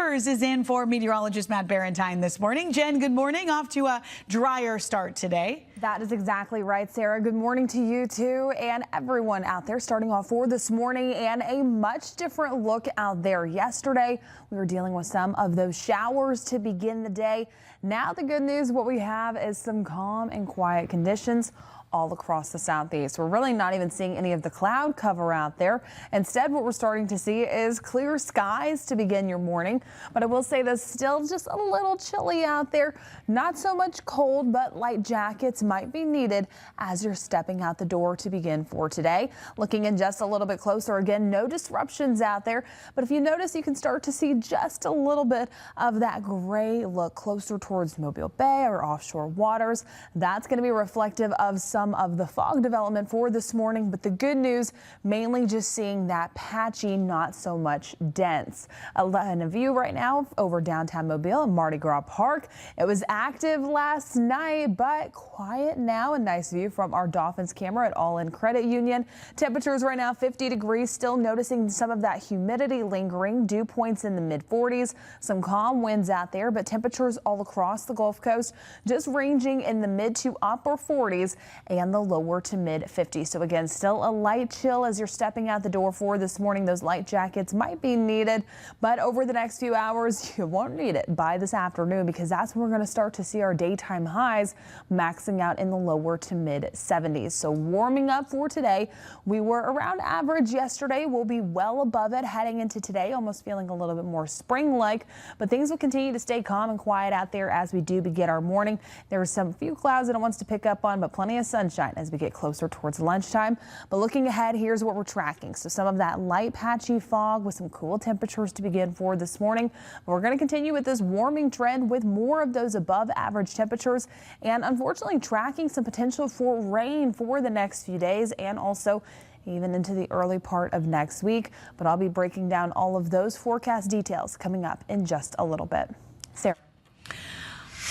Chambers is in for meteorologist Matt Barentine this morning. Jen, good morning. Off to a drier start today. That is exactly right, Sarah. Good morning to you too and everyone out there. Starting off for this morning and a much different look out there. Yesterday, we were dealing with some of those showers to begin the day. Now the good news, what we have is some calm and quiet conditions all across the southeast. We're really not even seeing any of the cloud cover out there. Instead, what we're starting to see is clear skies to begin your morning. But I will say this, still just a little chilly out there. Not so much cold, but light jackets might be needed as you're stepping out the door to begin for today. Looking in just a little bit closer, again, no disruptions out there. But if you notice, you can start to see just a little bit of that gray look closer towards Mobile Bay or offshore waters. That's going to be reflective of some of the fog development for this morning, but the good news, mainly just seeing that patchy, not so much dense. And a view right now over downtown Mobile and Mardi Gras Park. It was active last night, but quiet now. A nice view from our Dolphins camera at All In Credit Union. Temperatures right now 50 degrees, still noticing some of that humidity lingering. Dew points in the mid 40s, some calm winds out there, but temperatures all across the Gulf Coast just ranging in the mid to upper 40s and the lower to mid 50s. So again, still a light chill as you're stepping out the door for this morning. Those light jackets might be needed, but over the next few hours, you won't need it by this afternoon because that's when we're going to start to see our daytime highs maxing out in the lower to mid 70s. So warming up for today. We were around average yesterday. We'll be well above it heading into today, almost feeling a little bit more spring-like, but things will continue to stay calm and quiet out there as we do begin our morning. There are some few clouds that it wants to pick up on, but plenty of sunshine as we get closer towards lunchtime. But looking ahead, here's what we're tracking. So some of that light patchy fog with some cool temperatures to begin for this morning. But we're going to continue with this warming trend with more of those above average temperatures and unfortunately tracking some potential for rain for the next few days and also even into the early part of next week. But I'll be breaking down all of those forecast details coming up in just a little bit. Sarah.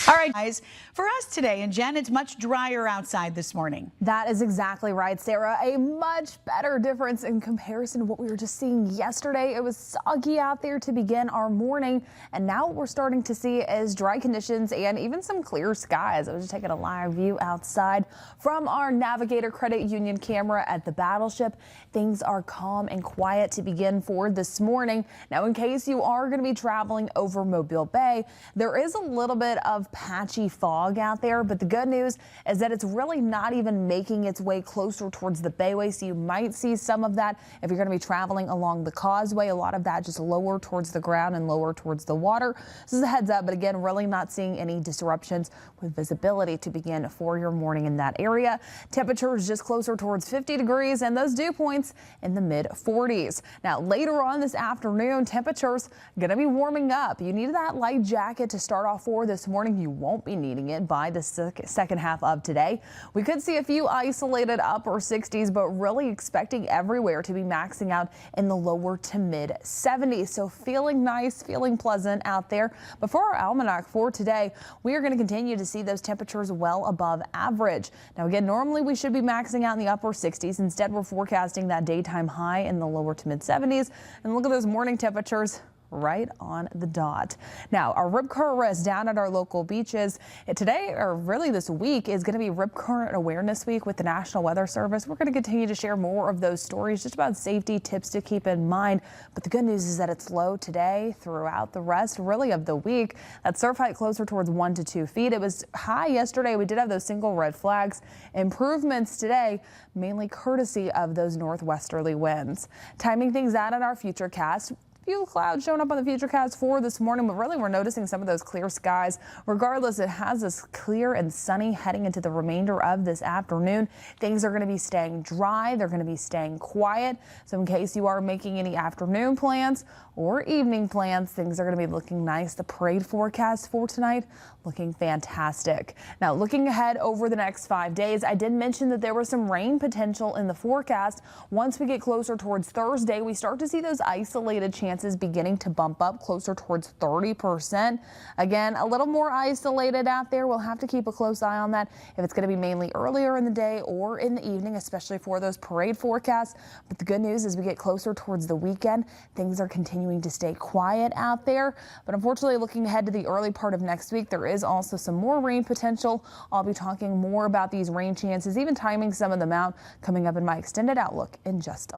All right, guys, for us today, and Jen, it's much drier outside this morning. That is exactly right, Sarah. A much better difference in comparison to what we were just seeing yesterday. It was soggy out there to begin our morning, and now what we're starting to see is dry conditions and even some clear skies. I was just taking a live view outside from our Navigator Credit Union camera at the Battleship. Things are calm and quiet to begin for this morning. Now, in case you are going to be traveling over Mobile Bay, there is a little bit of patchy fog out there, but the good news is that it's really not even making its way closer towards the Bayway, so you might see some of that if you're going to be traveling along the causeway. A lot of that just lower towards the ground and lower towards the water. This is a heads up, but again, really not seeing any disruptions with visibility to begin for your morning in that area. Temperatures just closer towards 50 degrees and those dew points in the mid 40s. Now later on this afternoon, temperatures going to be warming up. You need that light jacket to start off for this morning. You won't be needing it by the second half of today. We could see a few isolated upper 60s, but really expecting everywhere to be maxing out in the lower to mid 70s. So feeling nice, feeling pleasant out there. But for our almanac for today, we are going to continue to see those temperatures well above average. Now again, normally we should be maxing out in the upper 60s. Instead, we're forecasting that daytime high in the lower to mid 70s. And look at those morning temperatures right on the dot. Now, our rip current risk down at our local beaches today, or really this week, is going to be Rip Current Awareness Week with the National Weather Service. We're going to continue to share more of those stories just about safety tips to keep in mind. But the good news is that it's low today throughout the rest really of the week. That surf height closer towards 1 to 2 feet. It was high yesterday. We did have those single red flags. Improvements today, mainly courtesy of those northwesterly winds. Timing things out on our futurecast. Few clouds showing up on the futurecast for this morning, but really we're noticing some of those clear skies. Regardless, it has us clear and sunny heading into the remainder of this afternoon. Things are going to be staying dry. They're going to be staying quiet. So in case you are making any afternoon plans or evening plans, things are going to be looking nice. The parade forecast for tonight looking fantastic. Now looking ahead over the next 5 days, I did mention that there was some rain potential in the forecast. Once we get closer towards Thursday, we start to see those isolated chances chances beginning to bump up closer towards 30%. Again, a little more isolated out there. We'll have to keep a close eye on that if it's going to be mainly earlier in the day or in the evening, especially for those parade forecasts. But the good news is we get closer towards the weekend, things are continuing to stay quiet out there. But unfortunately, looking ahead to the early part of next week, there is also some more rain potential. I'll be talking more about these rain chances, even timing some of them out, coming up in my extended outlook in just a